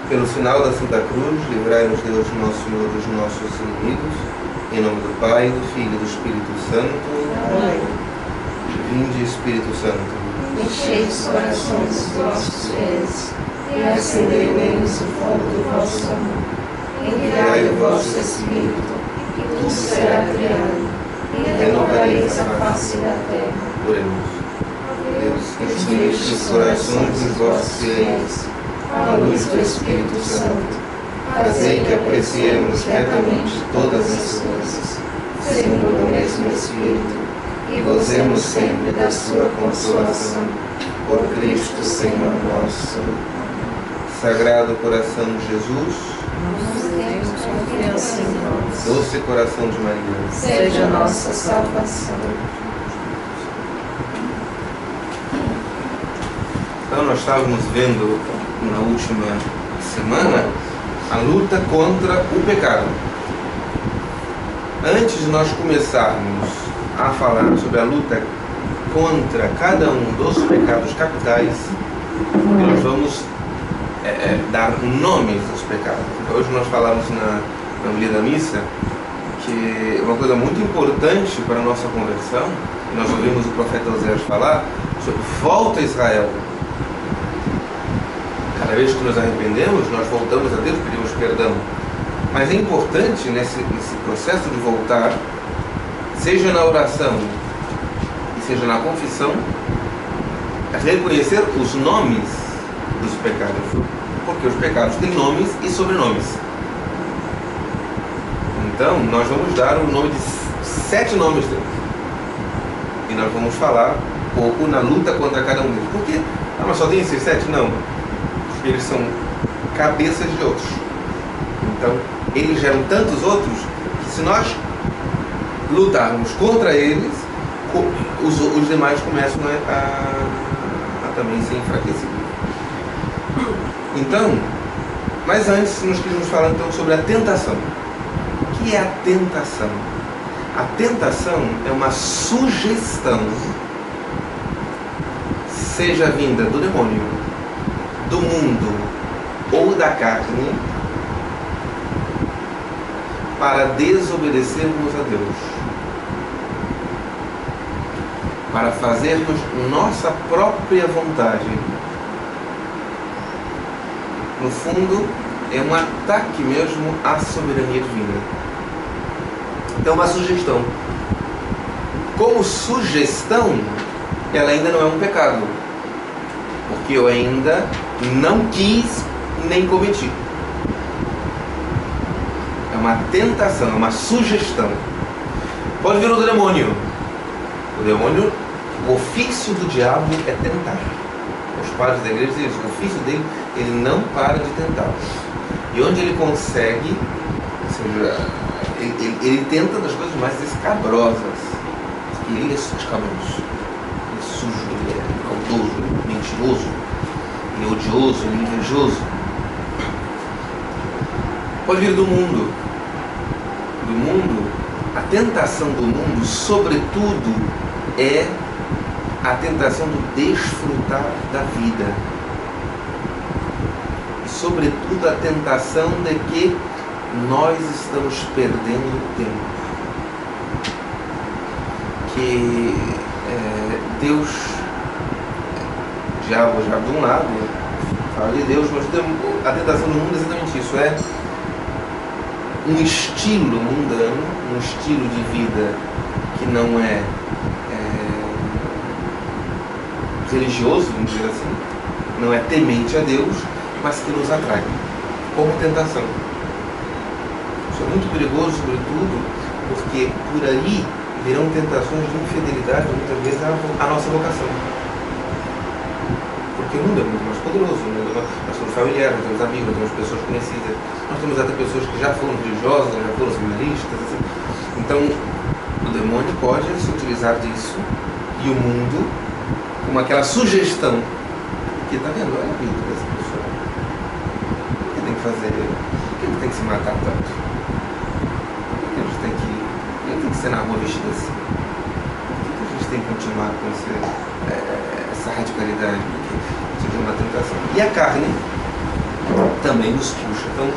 Pelo sinal da Santa Cruz, livrai-nos Deus, nosso Senhor, dos nossos inimigos. Em nome do Pai, do Filho e do Espírito Santo. Amém. Vinde, Espírito Santo. Enchei os corações dos vossos fiéis e acendei neles o fogo do vosso amor. Enviai o vosso Espírito, e tudo será criado, e renovareis a face da terra. Oremos. Deus, instruíste os corações dos vossos fiéis À luz do Espírito Santo, fazei que apreciemos retamente todas as coisas, segundo o mesmo Espírito, e gozemos sempre da sua consolação. Por Cristo, Senhor nosso. Sagrado coração de Jesus, Nós temos confiança em vós. doce coração de Maria, Seja nossa salvação. Então nós estávamos vendo na última semana a luta contra o pecado. Antes de nós começarmos a falar sobre a luta contra cada um dos pecados capitais, nós vamos dar nomes aos pecados. Hoje nós falamos na homilia da missa que uma coisa muito importante para a nossa conversão, e nós ouvimos o profeta Oséias falar sobre volta a Israel. Cada vez que nos arrependemos, nós voltamos a Deus, pedimos perdão. Mas é importante nesse processo de voltar, seja na oração e seja na confissão, reconhecer os nomes dos pecados. Porque os pecados têm nomes e sobrenomes. Então, nós vamos dar o nome de 7 nomes deles. E nós vamos falar um pouco na luta contra cada um deles. Por quê? Mas só tem esses 7? Não. Porque eles são cabeças de outros. Então, eles geram tantos outros que se nós lutarmos contra eles, os demais começam a também ser enfraquecidos. Então, mas antes nós queríamos falar então sobre a tentação. O que é a tentação? A tentação é uma sugestão, seja vinda do demônio, do mundo ou da carne, para desobedecermos a Deus, para fazermos nossa própria vontade. No fundo, é um ataque mesmo à soberania divina. Então, uma sugestão. Como sugestão, ela ainda não é um pecado, porque eu ainda não quis nem cometi. É uma tentação, é uma sugestão. Pode vir o demônio. O demônio, o ofício do diabo é tentar. Os padres da igreja dizem isso, o ofício dele, ele não para de tentar. E onde ele consegue, ou seja, ele tenta das coisas mais escabrosas. Ele é escabroso, ele é sujo, ele é maldoso, ele é mentiroso, ele é odioso, ele é invejoso. Pode vir do mundo. Do mundo, a tentação do mundo, sobretudo, é a tentação do desfrutar da vida. E, sobretudo, a tentação de que nós estamos perdendo tempo. Que Deus, o diabo de um lado, fala de Deus, mas a tentação do mundo é exatamente isso, é um estilo mundano, um estilo de vida que não é religioso, vamos dizer assim, não é temente a Deus, mas que nos atrai, como tentação. Isso é muito perigoso, sobretudo, porque por aí virão tentações de infidelidade, muitas vezes, à nossa vocação. Porque o mundo é muito mais poderoso, nós temos familiares, nós temos amigos, nós temos pessoas conhecidas, nós temos até pessoas que já foram religiosas, já foram seminaristas, assim. Então, o demônio pode se utilizar disso e o mundo como aquela sugestão que está vendo, olha a vida dessa pessoa. O que tem que fazer? Por que ele tem que se matar tanto? Por que a gente tem que ser na rua vestido assim? Por que a gente tem que continuar com essa radicalidade? Porque isso é uma tentação. E a carne também nos puxa. Então,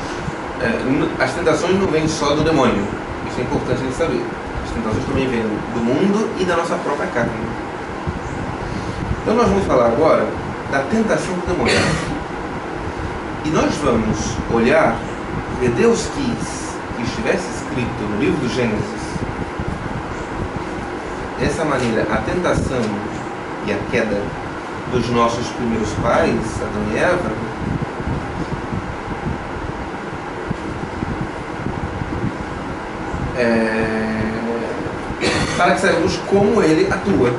as tentações não vêm só do demônio. Isso é importante de saber. As tentações também vêm do mundo e da nossa própria carne. Então nós vamos falar agora da tentação do demônio. E nós vamos olhar, porque Deus quis que estivesse escrito no livro do Gênesis, dessa maneira, a tentação e a queda dos nossos primeiros pais, Adão e Eva, para que saibamos como ele atua.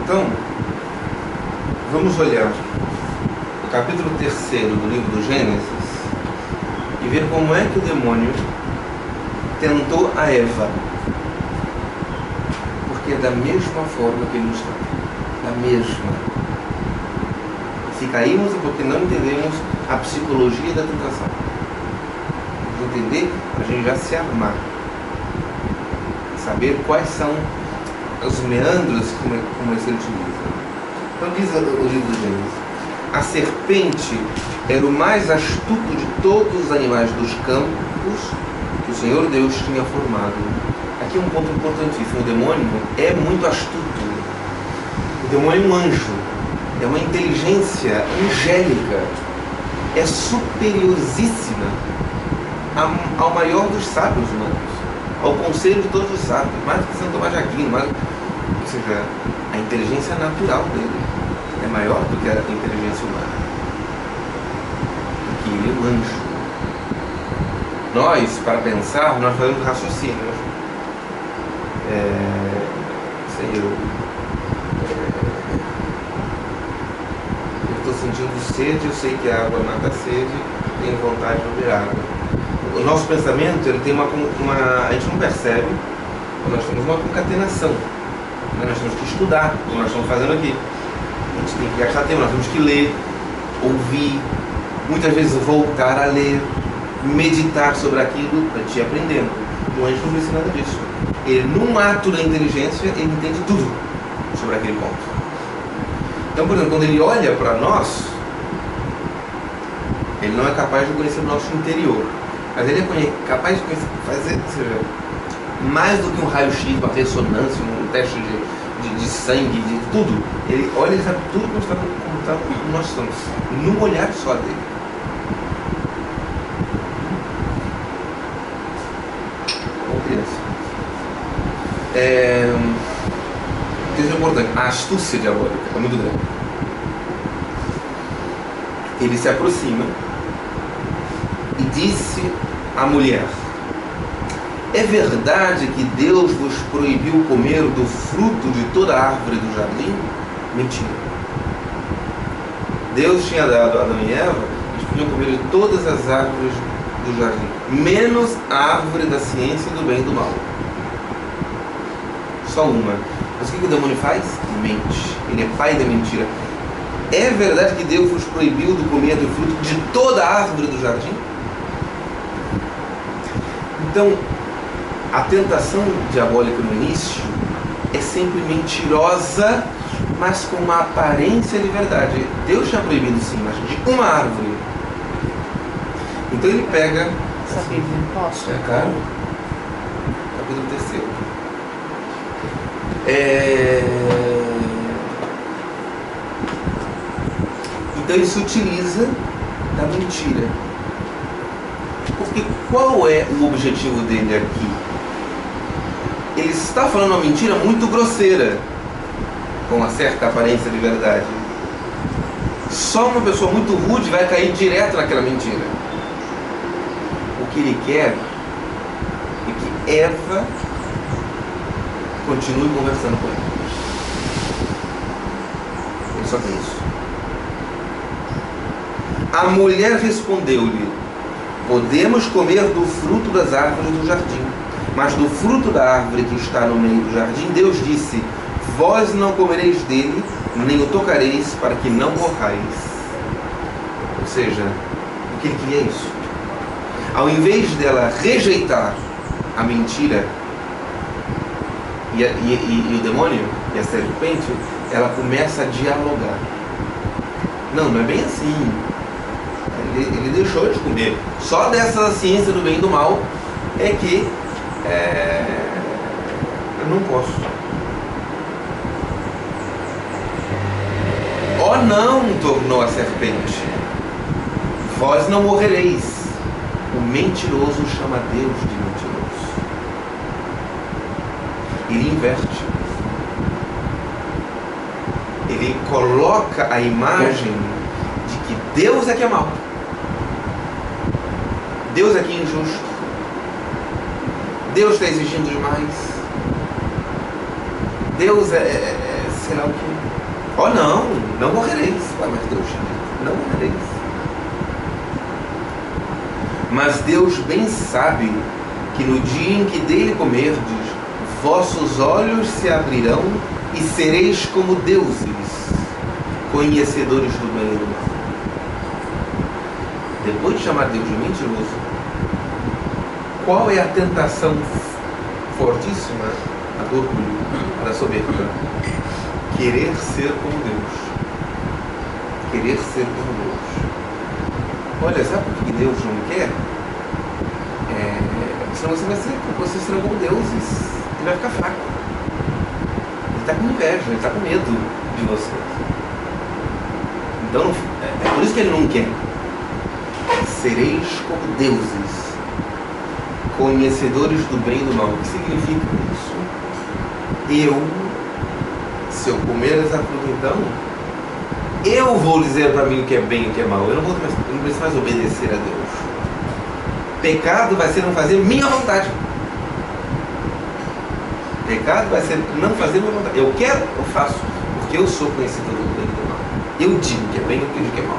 Então, vamos olhar o capítulo 3º do livro do Gênesis e ver como é que o demônio tentou a Eva. Porque é da mesma forma que ele nos trata. Da mesma. Se caímos é porque não entendemos a psicologia da tentação. Vamos entender para a gente já se armar. Saber quais são os meandros como ele se utiliza. Então diz o livro do Gênesis: a serpente era o mais astuto de todos os animais dos campos que o Senhor Deus tinha formado. Aqui é um ponto importantíssimo. O demônio é muito astuto. O demônio é um anjo, é uma inteligência angélica, é superioríssima ao maior dos sábios humanos, ao conselho de todos os sábios, mais do que Santo Tomás de Aquino, ou seja, a inteligência natural dele é maior do que a inteligência humana, do que ele, o anjo. Nós, para pensar, nós fazemos raciocínio. Eu estou sentindo sede, eu sei que a água mata a sede, tenho vontade de beber água. O nosso pensamento, ele tem a gente não percebe, nós temos uma concatenação. Nós temos que estudar, como nós estamos fazendo aqui. A gente tem que gastar tempo, nós temos que ler, ouvir, muitas vezes voltar a ler, meditar sobre aquilo para te ir aprendendo. O anjo não precisa nada disso. Ele, num ato da inteligência, ele entende tudo sobre aquele ponto. Então, por exemplo, quando ele olha para nós, ele não é capaz de conhecer o nosso interior, mas ele é capaz de fazer, ou seja, mais do que um raio-x, uma ressonância, um teste de sangue, de tudo. Ele olha e sabe tudo como nós estamos, num olhar só dele. Como criança. Isso é importante. A astúcia diabólica é muito grande. Ele se aproxima e disse à mulher: é verdade que Deus vos proibiu comer do fruto de toda a árvore do jardim? Mentira. Deus tinha dado a Adão e Eva, eles podiam comer de todas as árvores do jardim, menos a árvore da ciência do bem e do mal. Só uma. Mas o que o demônio faz? Mente. Ele é pai da mentira. É verdade que Deus vos proibiu de comer do fruto de toda a árvore do jardim? Então, a tentação diabólica no início é sempre mentirosa, mas com uma aparência de verdade. Deus tinha proibido sim, mas de uma árvore. Então ele pega... Sabe, posso? É claro. Capítulo 3º. Então ele se utiliza da mentira. Porque qual é o objetivo dele aqui? Ele está falando uma mentira muito grosseira, com uma certa aparência de verdade. Só uma pessoa muito rude vai cair direto naquela mentira. O que ele quer é que Eva continue conversando com ele. só tem isso. A mulher respondeu-lhe: podemos comer do fruto das árvores do jardim, mas do fruto da árvore que está no meio do jardim, Deus disse: vós não comereis dele, nem o tocareis, para que não morrais. Ou seja, o que ele queria é isso. Ao invés dela rejeitar a mentira e o demônio e a serpente, ela começa a dialogar. Não, não é bem assim. Ele deixou de comer. Só dessa ciência do bem e do mal é que eu não posso. Oh não, tornou a serpente, vós não morrereis. O mentiroso chama Deus de mentiroso. Ele inverte. Ele coloca a imagem de que Deus é que é mau. Deus é que é injusto. Deus está exigindo demais. Deus sei lá o que. Oh não, não morrereis. Mas Deus não morrereis. Mas Deus bem sabe que no dia em que dele comerdes, vossos olhos se abrirão e sereis como deuses, conhecedores do bem e do mal. Depois de chamar Deus de mentiroso, qual é a tentação fortíssima? A do orgulho, a da soberba. Querer ser como Deus. Querer ser como Deus. Olha, sabe por que Deus não quer? Senão vocês serão como deuses. Ele vai ficar fraco. Ele está com inveja, ele está com medo de vocês. Então, é por isso que ele não quer. Sereis como deuses, conhecedores do bem e do mal. O que significa isso? Se eu comer essa fruta, então, eu vou dizer para mim o que é bem e o que é mal. Eu não preciso mais obedecer a Deus. Pecado vai ser não fazer minha vontade. Pecado vai ser não fazer minha vontade. Eu quero, eu faço, porque eu sou conhecedor do bem e do mal. Eu digo que é bem, eu digo que é mal.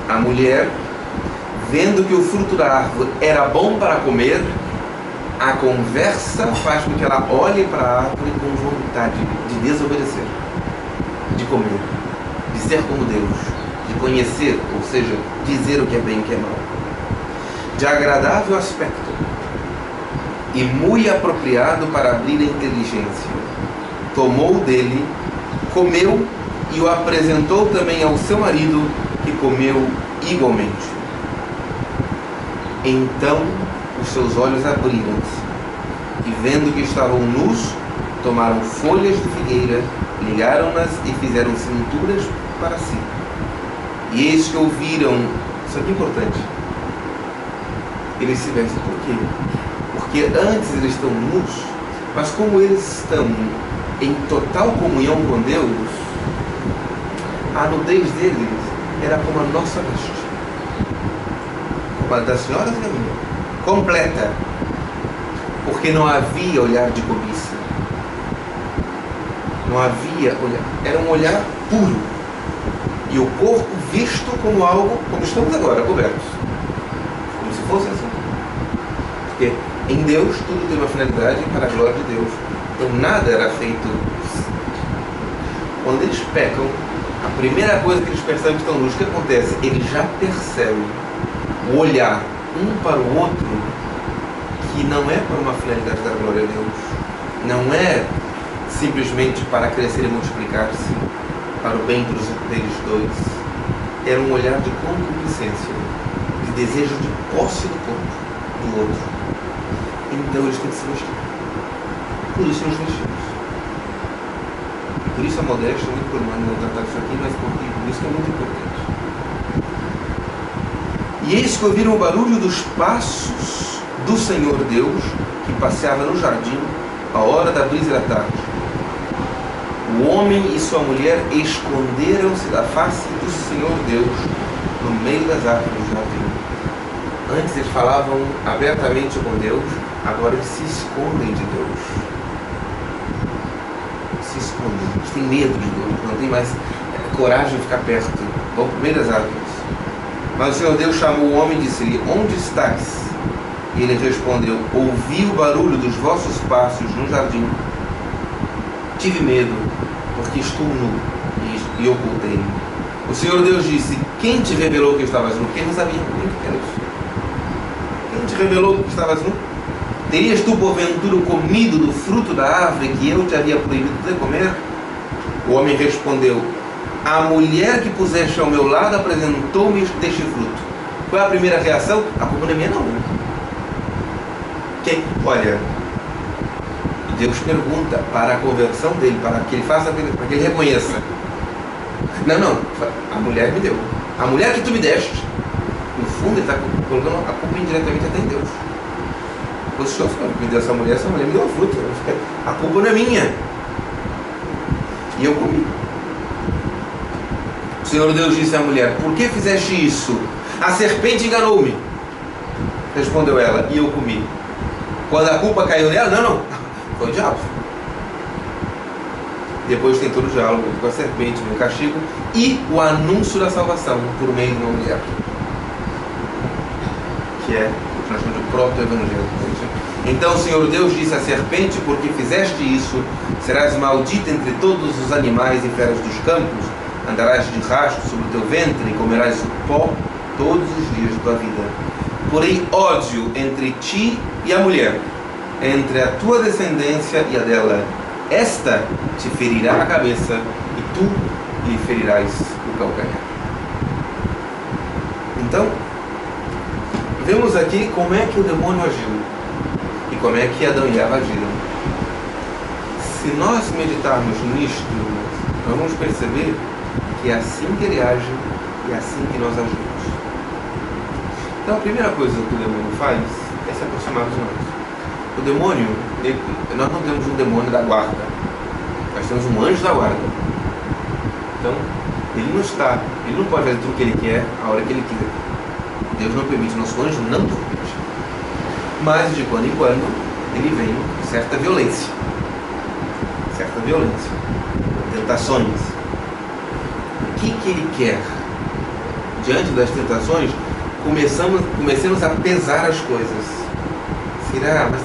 A mulher, vendo que o fruto da árvore era bom para comer, a conversa faz com que ela olhe para a árvore com vontade de desobedecer, de comer, de ser como Deus, de conhecer, ou seja, dizer o que é bem e o que é mal. De agradável aspecto e muito apropriado para abrir a inteligência, tomou dele, comeu e o apresentou também ao seu marido, que comeu igualmente. Então os seus olhos abriram-se, e vendo que estavam nus, tomaram folhas de figueira, ligaram-nas e fizeram cinturas para si. E eis que ouviram, isso aqui é importante, eles se vestem por quê? Porque antes eles estão nus, mas como eles estão em total comunhão com Deus, a nudez deles era como a nossa veste, como a das senhoras e a minha, completa, porque não havia olhar de cobiça, não havia olhar, era um olhar puro, e o corpo visto como algo, como estamos agora, cobertos, como se fosse assim, porque em Deus tudo tem uma finalidade para a glória de Deus, então nada era feito. Quando eles pecam, a primeira coisa que eles percebem que estão nus, o que acontece? Eles já percebem o olhar um para o outro, que não é para uma finalidade da glória de Deus, não é simplesmente para crescer e multiplicar-se, para o bem deles dois. Era um olhar de concupiscência, de desejo de posse do corpo do outro. Então eles têm que se vestir. Por isso nos vestimos. Por isso a modéstia é muito importante, não tratar isso aqui, mas por isso que é muito importante. E eis que ouviram o barulho dos passos do Senhor Deus, que passeava no jardim, à hora da brisa da tarde. O homem e sua mulher esconderam-se da face do Senhor Deus no meio das árvores do jardim. Antes eles falavam abertamente com Deus, agora eles se escondem de Deus. Se se escondem, eles têm medo de Deus, não têm mais coragem de ficar perto, vão por meio das árvores. Mas o Senhor Deus chamou o homem e disse-lhe: onde estás? E ele respondeu: ouvi o barulho dos vossos passos no jardim. Tive medo, porque estou nu, e ocultei-me. O Senhor Deus disse: quem te revelou que estavas nu? Quem não sabia? Quem te revelou que estavas nu? Terias tu, porventura, comido do fruto da árvore que eu te havia proibido de comer? O homem respondeu: a mulher que puseste ao meu lado apresentou-me deste fruto. Qual é a primeira reação? A culpa não é minha, não. Olha, Deus pergunta para a conversão dele, para que ele faça, para que ele reconheça. Não, a mulher me deu. A mulher que tu me deste, no fundo ele está colocando a culpa indiretamente até em Deus. O Senhor me deu essa mulher me deu a fruta. A culpa não é minha. E eu comi. O Senhor Deus disse à mulher: por que fizeste isso? A serpente enganou-me. Respondeu ela, e eu comi. Quando a culpa caiu nela, não, foi o diabo. Depois tem todo o diálogo com a serpente, o castigo e o anúncio da salvação por meio de uma mulher, que é o que nós chamamos de proto-evangelho. Então o Senhor Deus disse à serpente: porque fizeste isso, serás maldita entre todos os animais e feras dos campos, andarás de rastro sobre o teu ventre e comerás o pó todos os dias da tua vida. Porém ódio entre ti e a mulher, entre a tua descendência e a dela. Esta te ferirá a cabeça e tu lhe ferirás o calcanhar. Então, vemos aqui como é que o demônio agiu e como é que Adão e Eva agiram. Se nós meditarmos nisto, nós vamos perceber que é assim que ele age e é assim que nós agimos. Então a primeira coisa que o demônio faz é se aproximar de nós. O demônio, nós não temos um demônio da guarda, nós temos um anjo da guarda. Então, ele não pode fazer tudo o que ele quer, a hora que ele quiser. Deus não permite, nosso anjo não permite. Mas, de quando em quando, ele vem com certa violência. Tentações. O que ele quer? Diante das tentações, comecemos a pesar as coisas. Será? Mas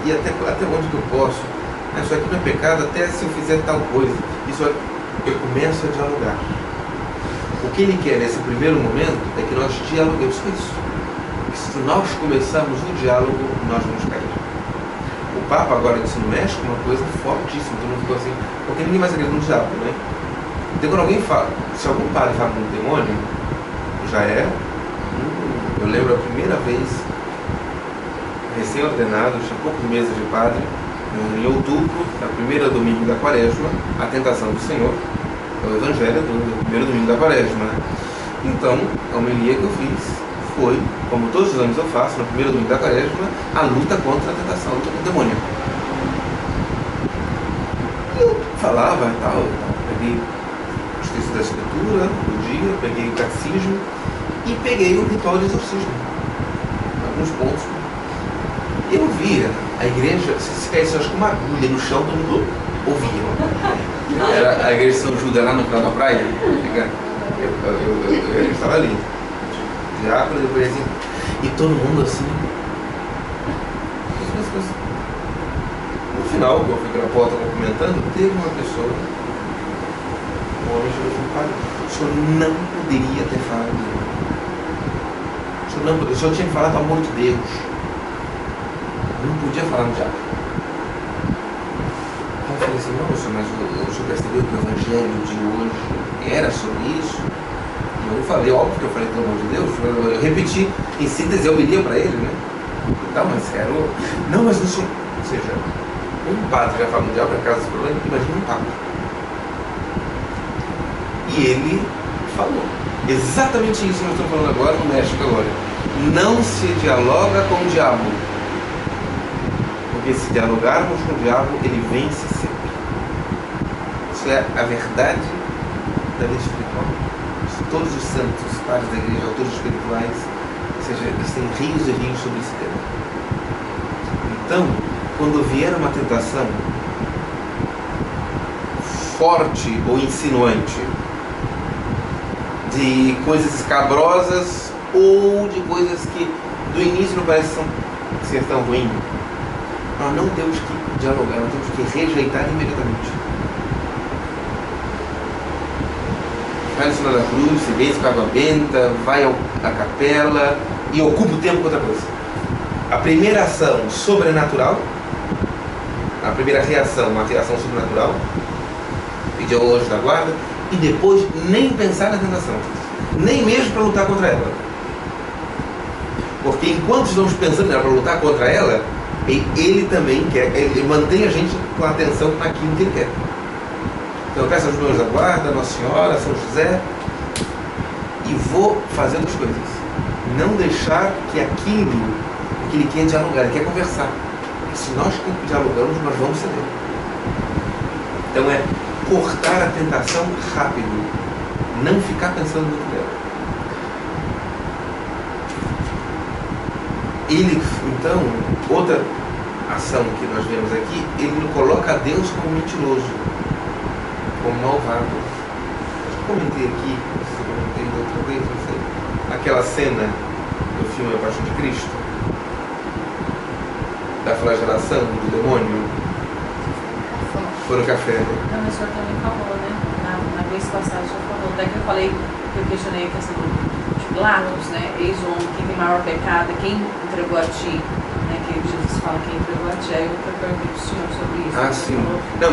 e até onde que eu posso? Isso aqui não é pecado, até se eu fizer tal coisa. Eu começo a dialogar. O que ele quer nesse primeiro momento é que nós dialoguemos com isso. Porque se nós começarmos o diálogo, nós vamos cair. O Papa agora disse no México uma coisa fortíssima, todo mundo ficou assim, porque ninguém mais acredita no diabo, né? Então quando alguém fala, se algum padre fala com um demônio, já é. Eu lembro a primeira vez, recém-ordenado, tinha poucos meses de padre, em outubro, na primeira domingo da quaresma, a tentação do Senhor, é o evangelho do primeiro domingo da quaresma. Então, a homilia que eu fiz foi, como todos os anos eu faço, no primeiro domingo da quaresma, a luta contra a tentação, a luta contra o demônio. E eu falava e tal, peguei os textos da escritura do dia, peguei o catecismo e peguei o ritual de exorcismo, alguns pontos. Eu via a igreja, se caísse acho que uma agulha no chão, todo mundo ouvia. Era a igreja de São Judas lá no final da praia. Eu estava ali. Diácono, depois assim. E todo mundo assim. No final, eu fui pela porta cumprimentando, teve uma pessoa, um homem chegou e falou: padre, o senhor não poderia ter falado. O senhor tinha que falar do amor de Deus. Não podia falar no diabo. Aí eu falei assim: não, senhor, mas o senhor percebeu que o evangelho de hoje era sobre isso? E eu falei, óbvio que eu falei pelo amor de Deus, eu repeti em síntese, eu iria para ele, né? Então, mas quero. Não, mas não sou. Ou seja, um padre já fala no diabo, é caso desse problema, imagina um papa. E ele falou exatamente isso que nós estamos falando agora no México agora. Não se dialoga com o diabo. Porque se dialogarmos com o diabo, ele vence sempre. Isso é a verdade da vida espiritual. Todos os santos, padres da igreja, autores espirituais, ou seja, eles têm rios e rios sobre esse tema. Então, quando vier uma tentação, forte ou insinuante, de coisas escabrosas ou de coisas que do início não parecem ser tão ruins. Nós não temos que dialogar, nós temos que rejeitar imediatamente. Vai no sinal da cruz, silêncio com água benta, vai à capela e ocupa o tempo com outra coisa. A primeira ação sobrenatural, a primeira reação, uma reação sobrenatural, pedir ao anjo da guarda, e depois nem pensar na tentação, nem mesmo para lutar contra ela. Porque enquanto estamos pensando nela para lutar contra ela, ele também quer, ele mantém a gente com a atenção naquilo que ele quer. Então eu peço aos meus da guarda, Nossa Senhora, São José, e vou fazer outras coisas. Não deixar que aquilo que ele quer dialogar, ele quer conversar. Se nós dialogamos, nós vamos ceder. Então é cortar a tentação rápido, não ficar pensando muito nela. Ele, então, outra ação que nós vemos aqui, ele não coloca a Deus como mentiroso, como malvado. Eu comentei aqui, se eu comentei outra vez, não sei, aquela cena do filme A Paixão de Cristo, da flagelação do demônio. Foi no café, né? Não, mas o senhor também falou, né? Na vez passada o senhor falou, até que eu falei, que eu questionei a questão de Pilatos, né? Eis o homem, quem tem maior pecado, quem entregou a ti, né? Que Jesus fala, quem entregou a ti. Aí eu perguntei pro senhor sobre isso. Ah, sim. Não,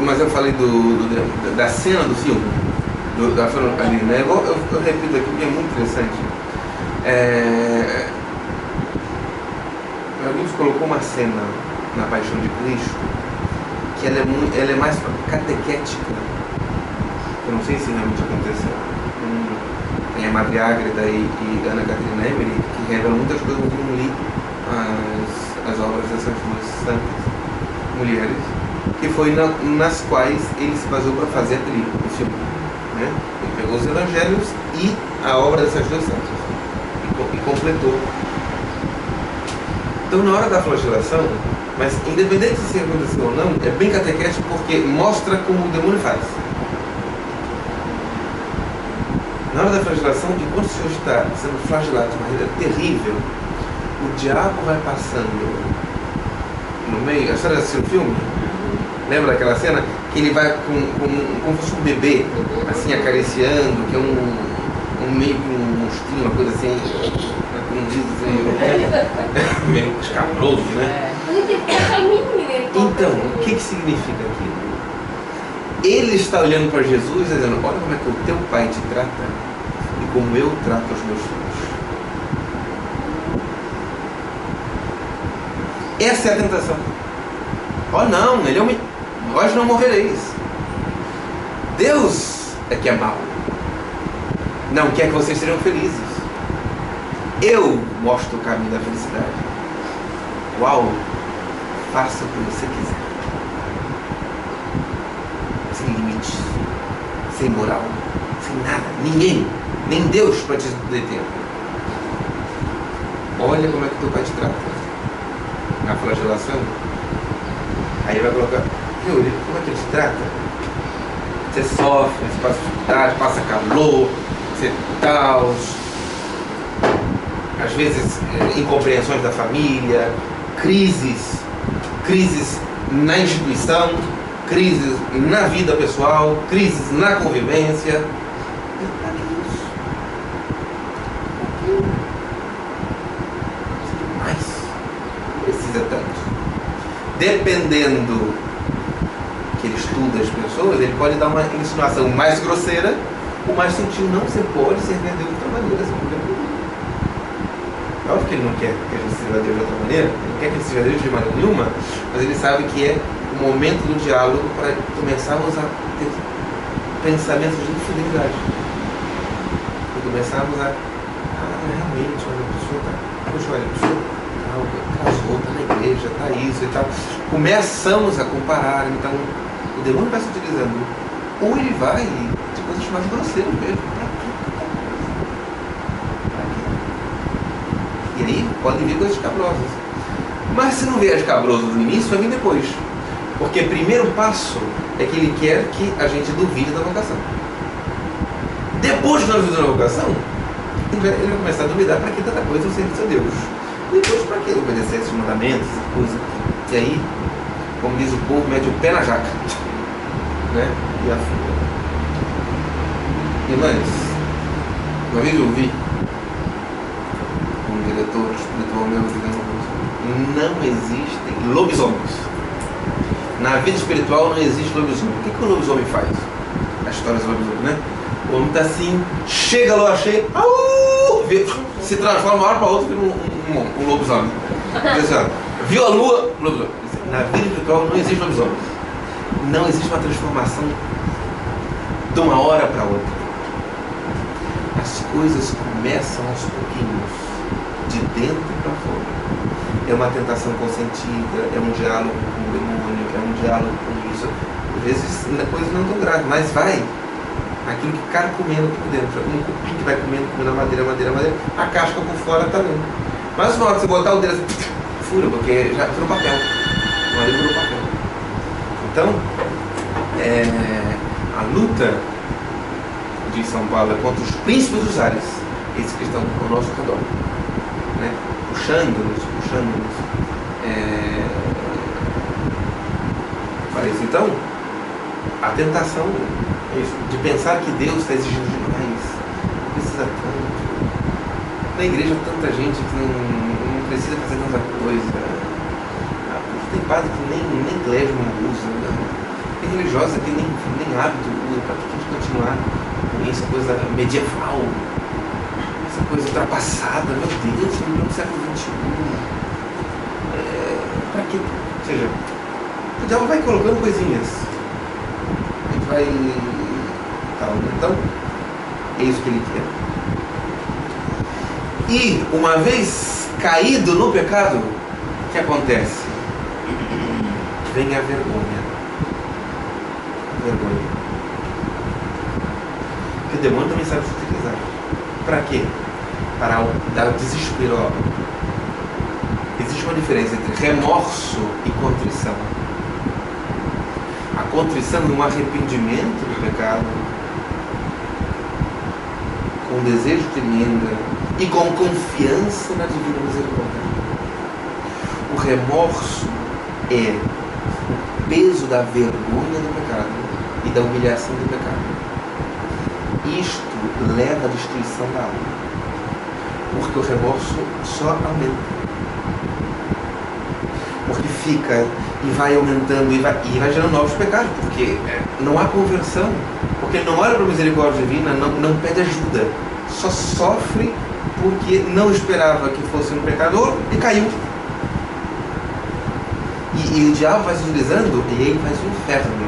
mas eu falei da cena do filme, ali, né? Eu repito aqui porque é muito interessante. Alguém colocou uma cena na Paixão de Cristo que ela é mais catequética. Eu não sei se realmente aconteceu. Tem a Madre Ágreda e Ana Catarina Emery que revelam muitas coisas que eu não li as obras dessas duas santas mulheres, que foi nas quais ele se baseou para fazer o filme, né? Ele pegou os evangelhos e a obra dessas duas santas e completou. Então, na hora da flagelação, mas independente se aconteceu ou não, é bem catequético porque mostra como o demônio faz. Na hora da flagelação, enquanto o Senhor está sendo flagelado de maneira terrível, o diabo vai passando no meio. A senhora assistiu o filme? Lembra daquela cena? Que ele vai como se fosse um bebê, assim, acariciando, que é meio que um monstrinho, uma coisa assim, como diz assim, meio escabroso, né? Então, o que significa aquilo? Ele está olhando para Jesus e dizendo, olha como é que o teu pai te trata e como eu trato os meus filhos. Essa é a tentação. Oh não, ele é um... Vós não morrereis. Deus é que é mau. Não quer que vocês sejam felizes. Eu mostro o caminho da felicidade. Uau! Faça o que você quiser. Sem limites, sem moral, sem nada, ninguém, nem Deus para te deter. Olha como é que teu pai te trata. Na flagelação, aí vai colocar, viu, como é que ele te trata? Você sofre, você passa dificuldade, passa calor, você tal, às vezes incompreensões da família, crises na instituição, crises na vida pessoal, crises na convivência. Mas precisa tanto. Dependendo que ele estuda as pessoas, ele pode dar uma insinuação mais grosseira ou mais sutil. Não, você pode se entender de outra maneira, sem problema nenhum. Óbvio que ele não quer que a gente sirva a Deus de outra maneira, ele não quer que a gente sirva a Deus de maneira nenhuma, mas ele sabe que é o momento do diálogo para começarmos a ter pensamentos de infidelidade. E começarmos a realmente, olha, a pessoa está, poxa, olha, a pessoa casou, está na igreja, está isso e tal. Começamos a comparar, então o demônio vai se utilizando, ou ele vai de coisas mais grosseiras mesmo. E aí podem vir coisas escabrosas. Mas se não vier escabroso no início, vai vir depois. Porque o primeiro passo é que ele quer que a gente duvide da vocação. Depois que nós duvidamos da vocação, ele vai começar a duvidar para que tanta coisa o serviço a Deus. Depois para que obedecer esses mandamentos, essa coisa. E aí, como diz o povo, mete o pé na jaca, né? E afunda. Irmãs, uma vez eu ouvi um diretor espiritual meu dizendo: não existem lobisomens. Na vida espiritual não existe lobisomem. O que o lobisomem faz? A história do lobisomem, né? O homem está assim, chega a lua cheia, se transforma de uma hora para outra um lobisomem. Viu a lua, lobisomem. Na vida espiritual não existe lobisomem. Não existe uma transformação de uma hora para outra. As coisas começam aos pouquinhos, de dentro para fora. É uma tentação consentida, é um diálogo com o demônio, é um diálogo com isso. Às vezes coisas não tão graves, mas vai. Aquilo que ficar comendo por dentro, um cupim que vai comendo a madeira, a casca por fora está bem. Mas na hora que você botar o dedo, fura, porque já virou papel. O madeira virou papel. Então, a luta de São Paulo é contra os príncipes dos ares, esses que estão ao nosso redor, né? Puxando-nos. Para isso, então, a tentação é isso, de pensar que Deus está exigindo demais, não precisa tanto. Na igreja, tanta gente que não precisa fazer tanta coisa. Tem padre que nem clésima usa, né? Tem religiosa que nem hábito usa. Para que a gente continuar com essa coisa medieval, essa coisa ultrapassada? Meu Deus, estamos no século XXI. Para quê? Ou seja, o diabo vai colocando coisinhas. A gente vai... Então, é isso que ele quer. E, uma vez caído no pecado, o que acontece? Vem a vergonha. Porque o demônio também sabe se utilizar. Para quê? Para dar desespero. Existe uma diferença entre remorso e contrição. A contrição é um arrependimento do pecado, com desejo de emenda e com confiança na divina misericórdia. O remorso é o peso da vergonha do pecado e da humilhação do pecado. Isto leva à destruição da alma, porque o remorso só aumenta. Porque fica e vai aumentando e vai gerando novos pecados, porque não há conversão, porque ele não olha para a misericórdia divina, não pede ajuda, só sofre porque não esperava que fosse um pecador e caiu. E o diabo vai se utilizando e ele faz o inferno.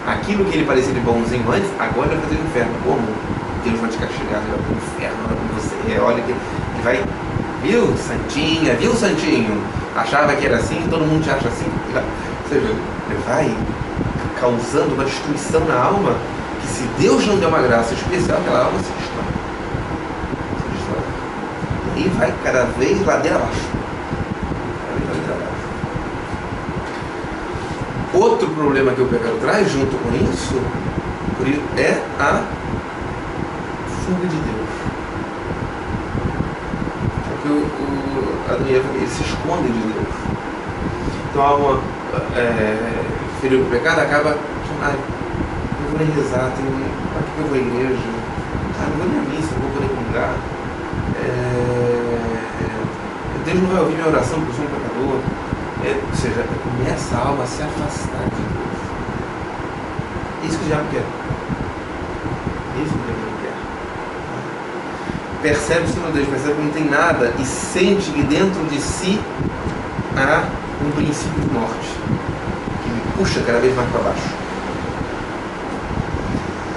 Aquilo que ele parecia de bonzinho antes, agora ele vai fazer o inferno. Como? Deus vai te castigar, ele vai para o inferno, olha para você, olha que ele vai... Viu, Santinha? Viu, Santinho? Achava que era assim, todo mundo te acha assim. Ou seja, ele vai causando uma destruição na alma, que se Deus não der uma graça especial, aquela alma se destrói. E aí vai cada vez ladeira abaixo. Outro problema que o pecado traz junto com isso é a fuga de Deus. Porque Adão e Eva, eles se escondem de Deus. Então a alma ferida do pecado acaba eu vou nem rezar, para que eu vou à igreja? Não vou nem à missa, não vou poder comungar. Deus não vai ouvir minha oração porque eu sou um pecador. Ou seja, começa a alma a se afastar de Deus. É isso que o diabo quer. É isso que o diabo quer. Percebe-se no Deus, percebe que não tem nada e sente que dentro de si há um princípio de morte que me puxa cada vez mais para baixo.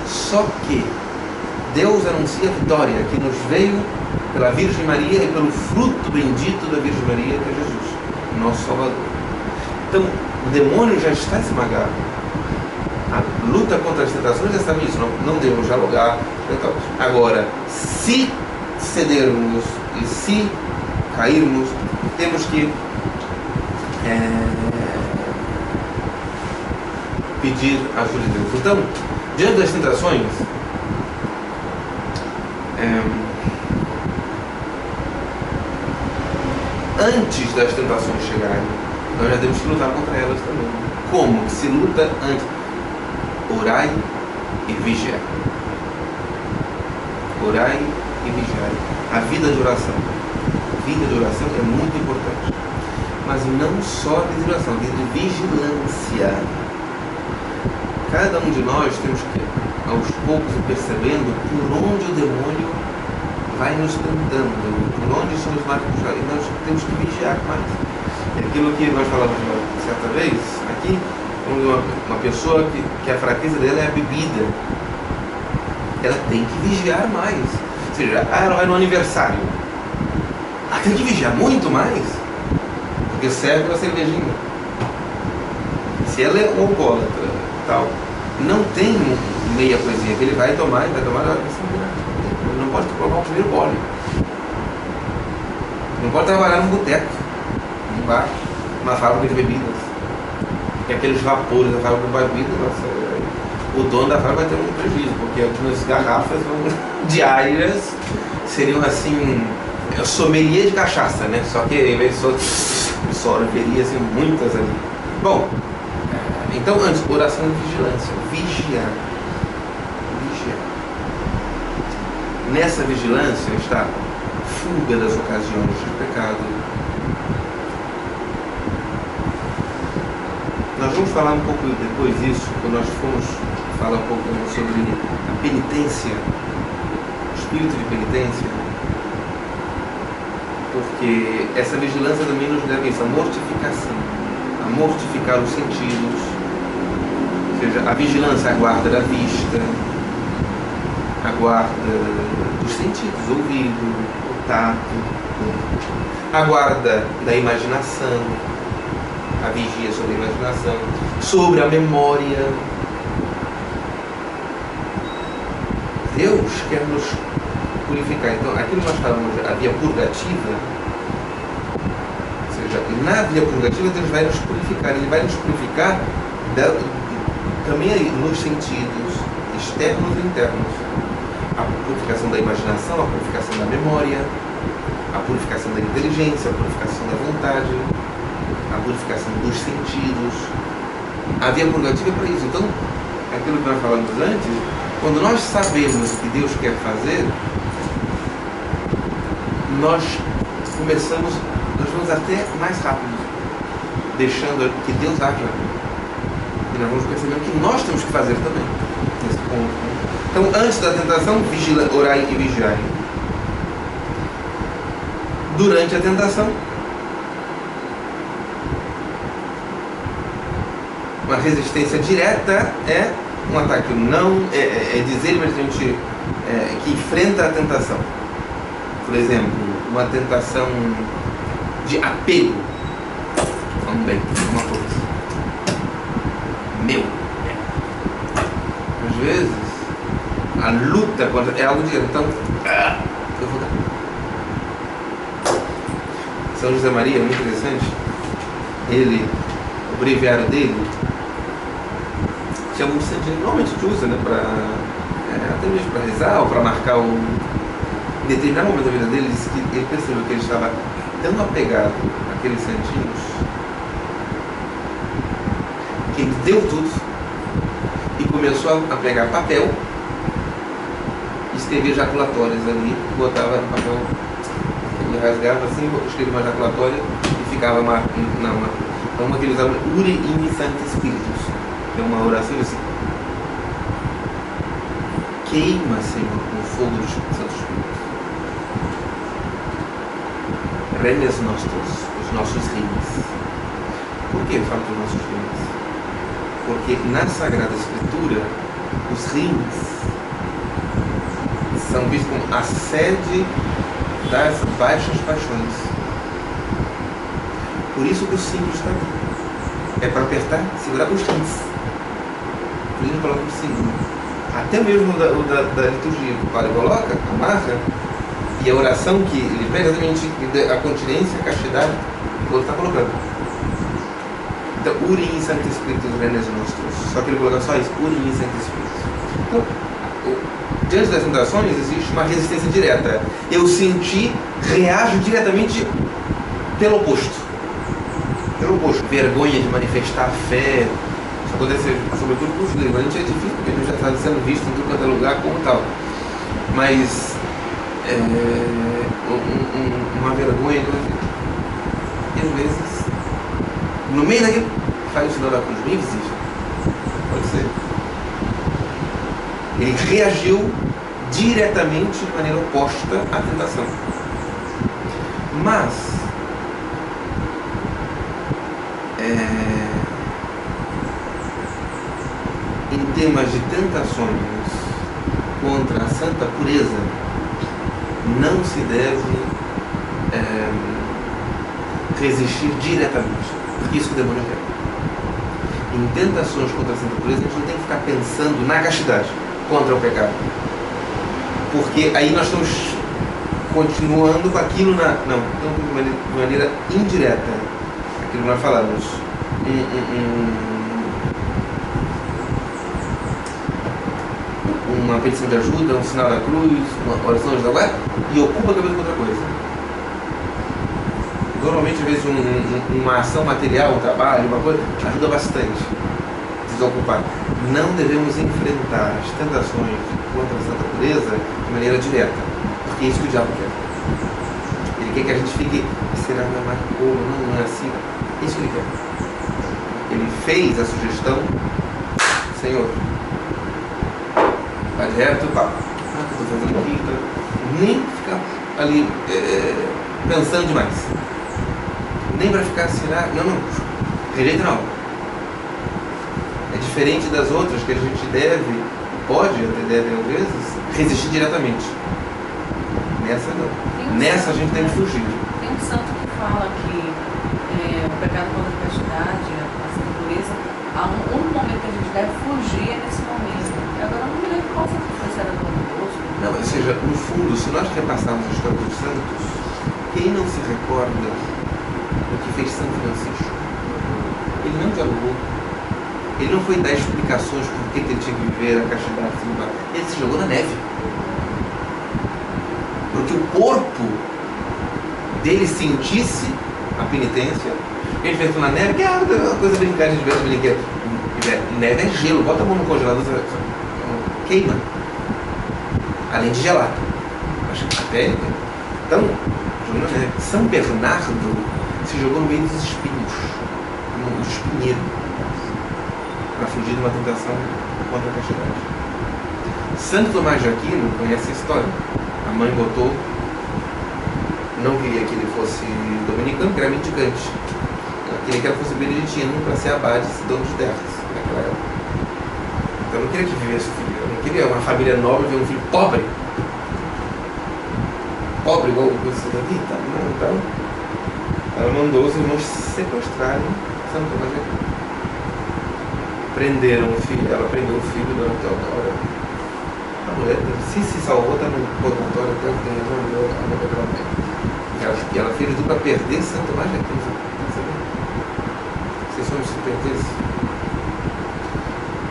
Só que Deus anuncia a vitória que nos veio pela Virgem Maria e pelo fruto bendito da Virgem Maria, que é Jesus, nosso Salvador. Então, o demônio já está esmagado. A luta contra as tentações já sabe isso, não devemos dialogar. Agora, se cedermos e se cairmos, temos que pedir a ajuda de Deus. Então, diante das tentações, antes das tentações chegarem, nós já temos que lutar contra elas também. Como que se luta antes? Orai e vigiai. Orai e vigiai. A vida de oração. A vida de oração é muito importante. Mas não só a vida de oração, a vida de vigilância. Cada um de nós temos que, aos poucos, ir percebendo por onde o demônio vai nos tentando, por onde são os marcos, e nós temos que vigiar mais. É aquilo que nós falamos certa vez, aqui, uma pessoa que a fraqueza dela é a bebida, ela tem que vigiar mais. Ou seja, ela vai no aniversário, ela tem que vigiar muito mais, porque serve a cervejinha. Se ela é alcoólatra, tal, não tem meia coisinha que ele vai tomar, ele não pode colocar o primeiro gole, não pode trabalhar num boteco, num bar, numa fábrica de bebidas, porque aqueles vapores da fábrica de bebidas, o dono da fábrica vai ter um prejuízo, porque algumas garrafas diárias seriam assim, sommelier de cachaça, né? Só que em vez de só veria assim, muitas ali. Bom, então antes, oração e vigilância, vigiar. Nessa vigilância está a fuga das ocasiões de pecado. Nós vamos falar um pouco depois disso, quando nós formos falar um pouco sobre a penitência, o espírito de penitência, porque essa vigilância também nos leva a isso, a mortificação, a mortificar os sentidos, ou seja, a vigilância, a guarda da vista, a guarda dos sentidos, o ouvido, o tato, a guarda da imaginação, a vigia sobre a imaginação, sobre a memória. Deus quer nos purificar. Então, aquilo que nós falamos, a via purgativa, ou seja, na via purgativa Deus vai nos purificar. Ele vai nos purificar também aí, nos sentidos externos e internos. A purificação da imaginação, a purificação da memória, a purificação da inteligência, a purificação da vontade, a purificação dos sentidos. A via purgativa é para isso. Então, aquilo que nós falamos antes, quando nós sabemos o que Deus quer fazer, nós vamos até mais rápido, deixando que Deus haja. E nós vamos percebendo que nós temos que fazer também, nesse ponto. Então, antes da tentação, orai e vigiai. Durante a tentação, uma resistência direta é um ataque não, é dizer imediatamente que enfrenta a tentação. Por exemplo, uma tentação de apego. Vamos bem, uma coisa. Meu. Às vezes, a luta contra é algo direto. Então, eu vou dar. São José Maria, muito interessante. Ele, o breviário dele, tinha muito sentido, normalmente a gente usa, né, até mesmo para rezar ou para marcar um determinado momento da vida dele. Ele disse que ele percebeu que ele estava tão apegado àqueles santinhos que ele deu tudo e começou a pegar papel, escrevia jaculatórias ali, botava no papel, ele rasgava assim, escrevia uma jaculatória e ficava então uma que ele usava, Uri in Sancti Spiritus, que é uma oração assim: queima, Senhor, com o fogo do Santo Espírito, remes nostros, os nossos rins. Por que eu falo dos nossos rins? Porque na Sagrada Escritura os rins são vistos como a sede das baixas paixões. Por isso que o símbolo está aqui. É para apertar, segurar os rins. Por isso coloca o símbolo. Até mesmo da liturgia, o padre coloca, amarra, e a oração que ele pede exatamente a continência, a castidade, o outro está colocando. Então, uri in sancti spiritus renes nostros. Só que ele coloca só isso, uri in sancti spiritus. Então, diante das tentações existe uma resistência direta. Eu senti, reajo diretamente pelo oposto. Pelo oposto. Vergonha de manifestar a fé. Isso acontece sobretudo com os judeus. A gente é difícil porque a gente já está sendo visto em tudo quanto é lugar como tal. Mas uma vergonha e às vezes no meio daquilo faz o sinal da cruz bem visível. Pode ser. Ele reagiu diretamente de maneira oposta à tentação. Mas em temas de tentações contra a santa pureza, não se deve resistir diretamente, porque isso que o demônio quer. Em tentações contra a santa pureza, a gente não tem que ficar pensando na castidade contra o pecado, porque aí nós estamos continuando com aquilo de maneira indireta, aquilo que nós falamos, uma petição de ajuda, um sinal da cruz, uma oração de Deus, e ocupa a cabeça com outra coisa. Normalmente, às vezes, uma ação material, um trabalho, uma coisa, ajuda bastante a desocupar. Não devemos enfrentar as tentações contra a santa pureza de maneira direta, porque é isso que o diabo quer. Ele quer que a gente fique, será que marcou? Não é assim. É isso que ele quer. Ele fez a sugestão, Senhor, vai direto, pá, estou fazendo aqui, nem ficar ali pensando demais. Nem para ficar assim, não, rejeita não. É diferente das outras que a gente pode às vezes, resistir diretamente. Nessa não. Nessa a gente tem que fugir. Tem um santo que fala que o pecado contra a castidade, a santa pureza, há um momento que a gente deve fugir é nesse momento. Agora não me lembro qual foi se era doloroso. Não, ou seja, no fundo, se nós repassarmos a história dos santos, quem não se recorda do que fez São Francisco? Ele não dialogou. Ele não foi dar explicações por que ele tinha que viver a castidade. Ele se jogou na neve. Porque o corpo dele sentisse a penitência. A gente vê na neve, que é uma coisa brincada, a gente vê brinquedo. Neve é gelo, bota a mão no congelador, queima. Além de gelar. Até. Então, São Bernardo se jogou no meio dos espinhos, no espinheiro, para fugir de uma tentação contra a castidade. Santo Tomás de Aquino conhece a história. A mãe botou, não queria que ele fosse dominicano, que era mendicante. Ela queria que ela fosse beneditino para ser abade, dono de terras naquela época. Então eu não queria que vivesse o filho, eu não queria uma família nobre ver um filho pobre. Pobre igual você daqui, tá? Não, então ela mandou os irmãos sequestrarem Santo Tomás de Aquino. Prenderam o filho, ela prendeu o filho da Teodora. A mulher se salvou, está no purgatório até o que resolveu a mulher pela mãe. E ela fez tudo para perder Santo Tomás de Aquino. Vocês são surpreendentes?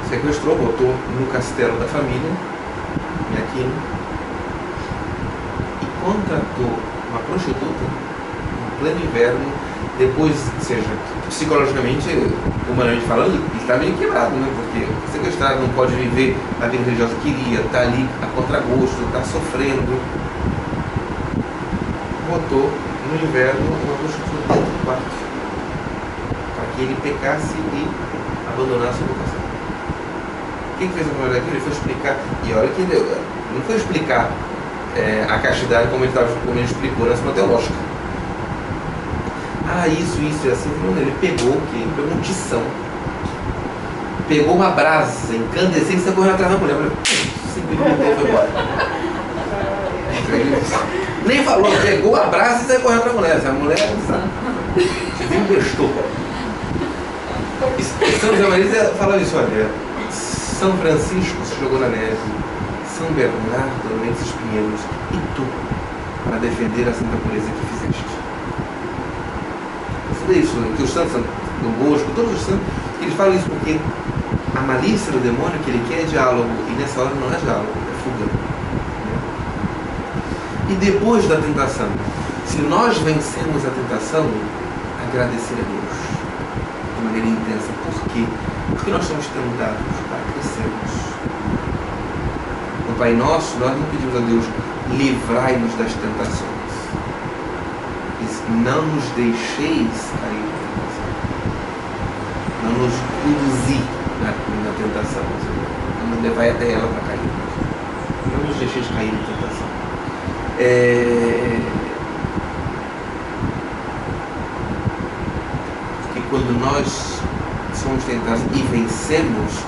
Sequestrou, botou no castelo da família, em Aquino, e contratou uma prostituta em pleno inverno, depois, ou seja, psicologicamente, humanamente falando, ele está meio quebrado, né? Porque o sequestrado não pode viver a vida religiosa que queria, está ali a contragosto, está sofrendo. Botou no inverno uma prostituta dentro do quarto, para que ele pecasse e abandonasse a vocação. Quem fez a mulher daquilo? Ele foi explicar, e olha que ele não foi explicar a castidade como ele explicou na Suma Teológica. Isso e assim, não, ele pegou o quê? Ele pegou um tição, pegou uma brasa incandescente e correu atrás da mulher. Simplesmente foi embora. Nem falou, pegou a brasa e saiu correndo atrás da mulher. A mulher, sabe, se investou. São José Maria fala isso, olha. São Francisco se jogou na neve, São Bernardo no meio dos espinheiros, e tu, para defender a santa pureza que fizeste. isso, que os santos do Bosco, todos os santos, eles falam isso porque a malícia do demônio que ele quer é diálogo, e nessa hora não é diálogo, é fuga. E depois da tentação, se nós vencemos a tentação, agradecer a Deus de maneira intensa. Por quê? Porque nós somos tentados para crescermos. No Pai Nosso, nós não pedimos a Deus, livrai-nos das tentações. Diz, não nos deixeis cair na tentação. Não nos conduzir na tentação. Não nos levai até ela para cair. Não nos deixeis cair na tentação. Porque quando nós somos tentados e vencemos,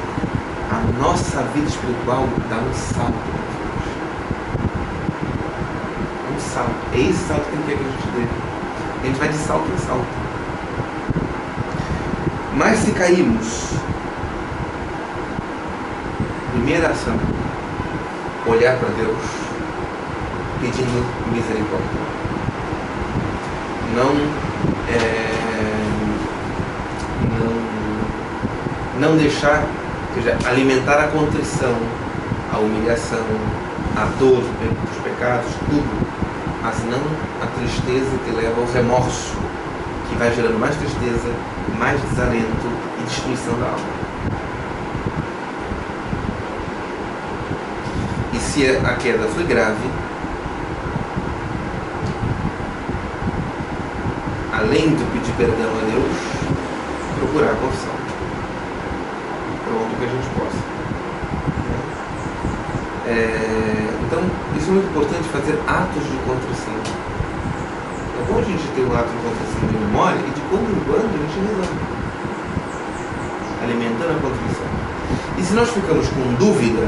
a nossa vida espiritual dá um salto. Um salto. É esse salto que ele quer que a gente dê. A gente vai de salto em salto. Mas se caímos, primeira ação, olhar para Deus pedindo misericórdia. Não deixar, ou seja, alimentar a contrição, a humilhação, a dor dos pecados, tudo, mas não a tristeza que leva ao remorso, que vai gerando mais tristeza, mais desalento e destruição da alma. E se a queda foi grave, além de pedir perdão a Deus, procurar a confissão. Pronto que a gente possa. Então, isso é muito importante, fazer atos de contrição. É bom a gente ter um ato de contrição de memória e de quando em quando a gente resolve, alimentando a contrição. E se nós ficamos com dúvida,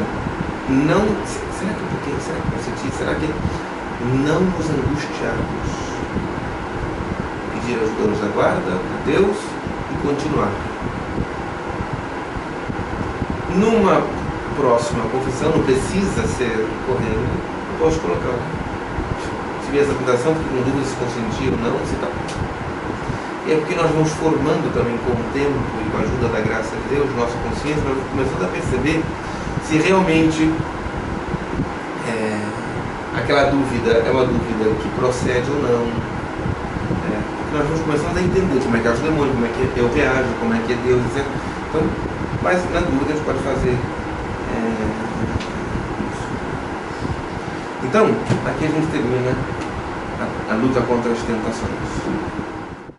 será que eu pequei? Será que eu senti? Será que não nos angustiarmos? Pedir aos donos da guarda, a Deus, e continuar. Numa próxima confissão, não precisa ser correndo, eu posso colocar. Se vier essa tentação, fique com dúvida se consentir ou não, se tá. E é porque nós vamos formando também com o tempo e com a ajuda da graça de Deus, nossa consciência, nós vamos começando a perceber se realmente aquela dúvida é uma dúvida que procede ou não. Porque nós vamos começando a entender como é que é os demônios, como é que eu reajo, como é que é Deus, etc. Então, mas na dúvida a gente pode fazer isso. Então, aqui a gente termina a luta contra as tentações.